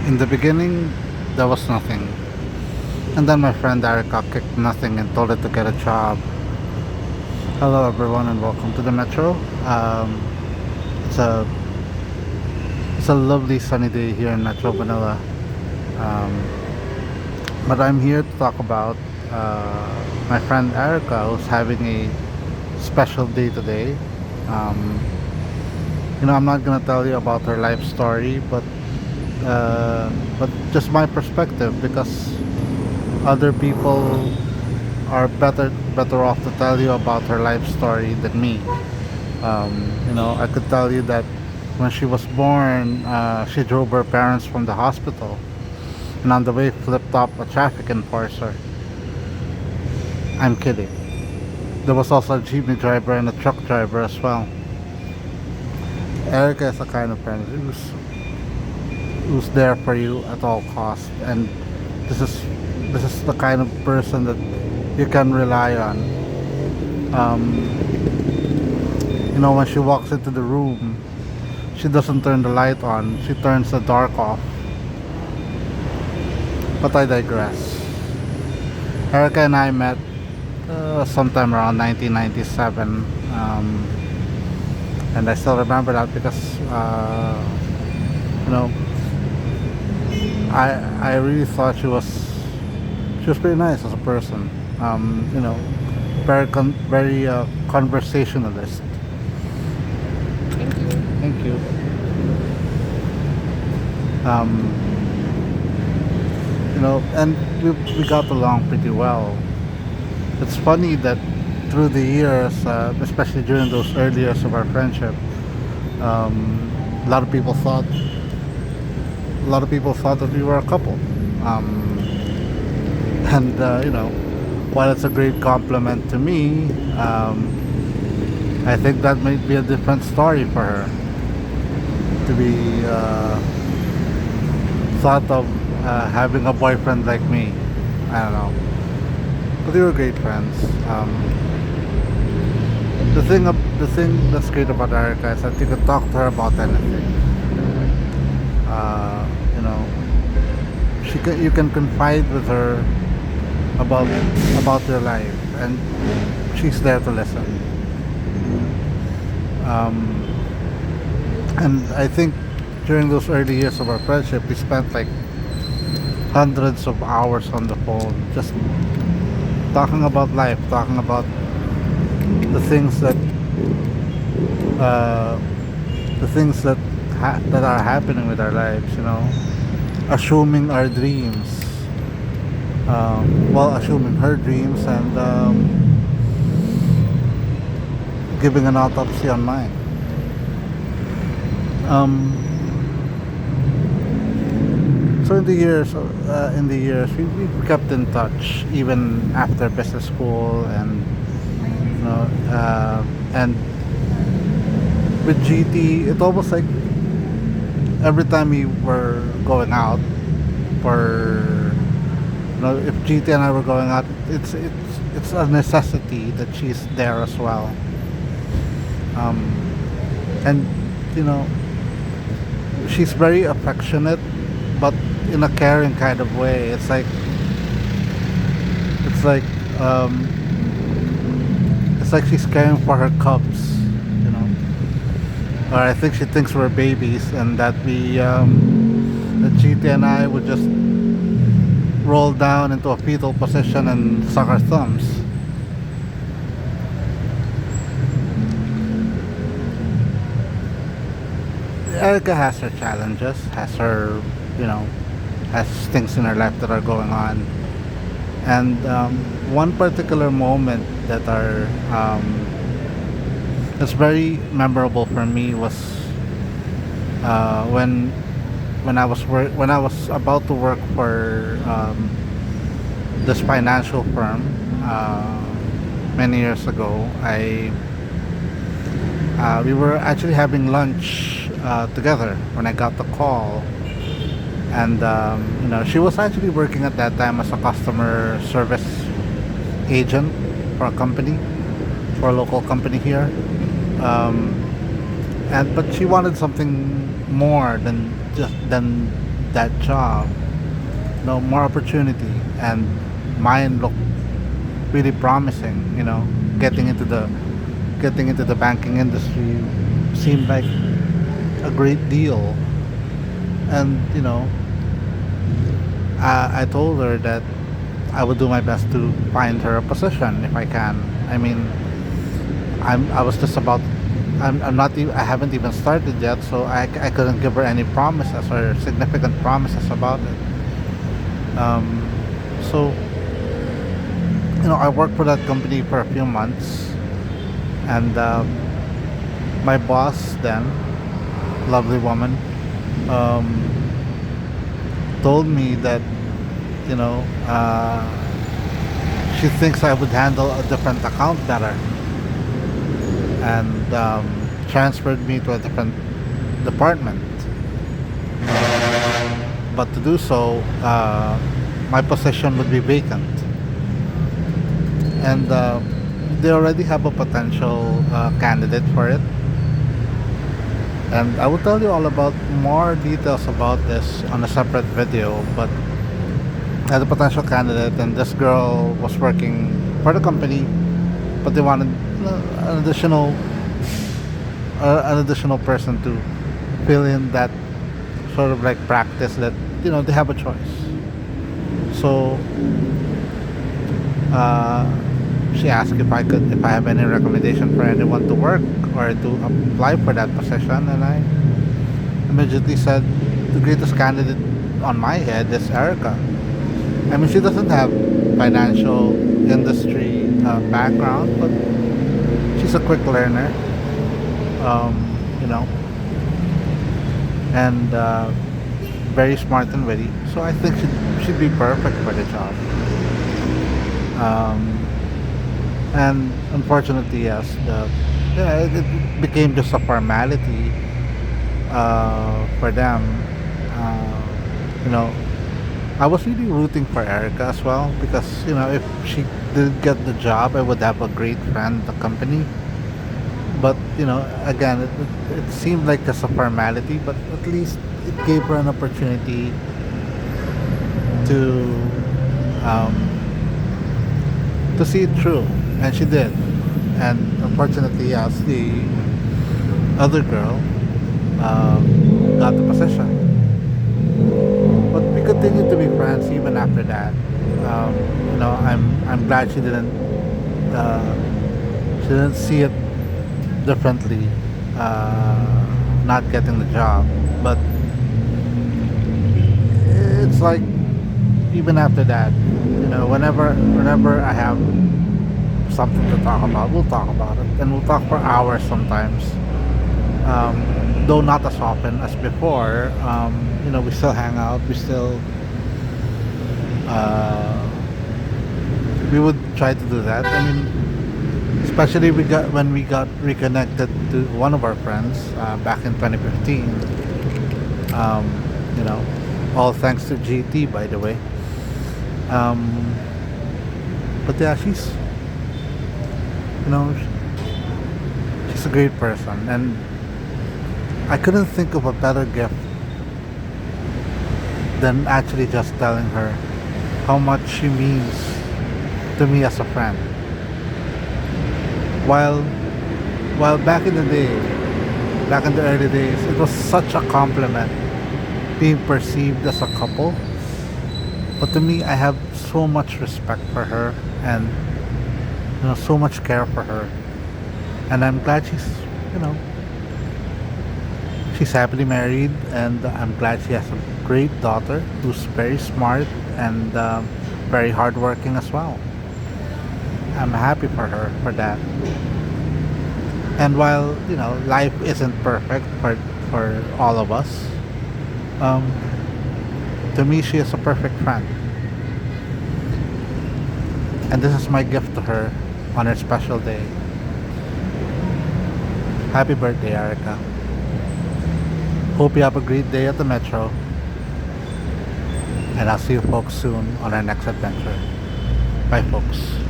In the beginning, there was nothing. And then my friend Erica kicked nothing and told it to get a job. Hello, everyone, and welcome to the Metro. It's a it's a lovely sunny day here in Metro Manila. Um, but I'm here to talk about my friend Erica, who's having a special day today. Um, I'm not gonna tell you about her life story, uh, but just my perspective because other people are better off to tell you about her life story than me. I could tell you that when she was born, she drove her parents from the hospital, and on the way flipped up a traffic enforcer. I'm kidding. There was also a jeepney driver and a truck driver as well. Erica is the kind of parent who's there for you at all costs, and this is this is the kind of person that you can rely on. When she walks into the room, she doesn't turn the light on, she turns the dark off. But I digress. Erica and I met sometime around 1997, and I still remember that because you know I really thought she was pretty nice as a person. Very conversationalist. Thank you. Thank you. Um, and we got along pretty well. It's funny that through the years, especially during those early years of our friendship, a lot of people thought that we were a couple. Um, and while it's a great compliment to me, I think that might be a different story for her to be thought of having a boyfriend like me. I don't know, but we were great friends. The thing that's great about Erica is that you can talk to her about anything. Uh, you know, you can confide with her about your life, and she's there to listen. Um, and I think during those early years of our friendship, we spent like hundreds of hours on the phone, just talking about life, talking about the things that uh, that are happening with our lives. Assuming our dreams, assuming her dreams, and giving an autopsy on mine. Um, so in the years, we kept in touch even after business school, and with GT, it almost like every time we were going out, for if GT and I were going out, it's a necessity that she's there as well. Um, and you know, she's very affectionate, but in a caring kind of way. It's like um, it's like she's caring for her cubs, you know. Or I think she thinks we're babies, and that GT and I would just roll down into a fetal position and suck our thumbs. Erica has her challenges, you know, has things in her life that are going on. And one particular moment that's very memorable for me was when I was about to work for this financial firm many years ago. I We were actually having lunch together when I got the call, and she was actually working at that time as a customer service agent for a company, for a local company here. Um, and but she wanted something more than that job, more opportunity, and mine looked really promising. Getting into the banking industry seemed like a great deal, and I told her that I would do my best to find her a position if I can. I mean, I was just about. I'm not even, I haven't even started yet, so I couldn't give her any promises or significant promises about it. So I worked for that company for a few months, and my boss then, lovely woman, um, told me that you know she thinks I would handle a different account better, and transferred me to a different department. But to do so, my position would be vacant, and they already have a potential candidate for it. And I will tell you all about more details about this on a separate video. But as a potential candidate, and this girl was working for the company, but they wanted an additional person to fill in that sort of like practice that they have a choice. So uh, she asked if I have any recommendation for anyone to work or to apply for that position, and I immediately said the greatest candidate on my head is Erica. I mean, she doesn't have financial industry background, but she's a quick learner, um, you know, and very smart and witty. So I think she'd be perfect for the job. Um, and unfortunately, yes, it became just a formality for them. You know, I was really rooting for Erica as well, because if she did get the job, I would have a great friend at the company. But again, it seemed like just a formality, but at least it gave her an opportunity to um, see it through, and she did. And unfortunately, yes, the other girl got the position. But we continued to be friends even after that. I'm glad she didn't see it differently, not getting the job. But it's like, even after that, whenever I have something to talk about, we'll talk about it, and we'll talk for hours sometimes. Though not as often as before. We still hang out. We would try to do that. I mean, especially when we got reconnected to one of our friends back in 2015. Um, you know, all thanks to GT, by the way. Um, but yeah, you know, she's a great person, and I couldn't think of a better gift than actually just telling her how much she means to me as a friend. While back in the day, back in the early days, it was such a compliment being perceived as a couple. But to me, I have so much respect for her, and so much care for her, and I'm glad she's happily married, and I'm glad she has a great daughter who's very smart and very hardworking as well. I'm happy for her for that. And while life isn't perfect for all of us, um, to me she is a perfect friend, and this is my gift to her on her special day. Happy birthday, Erica. Hope you have a great day at the Metro, and I'll see you folks soon on our next adventure. Bye, folks.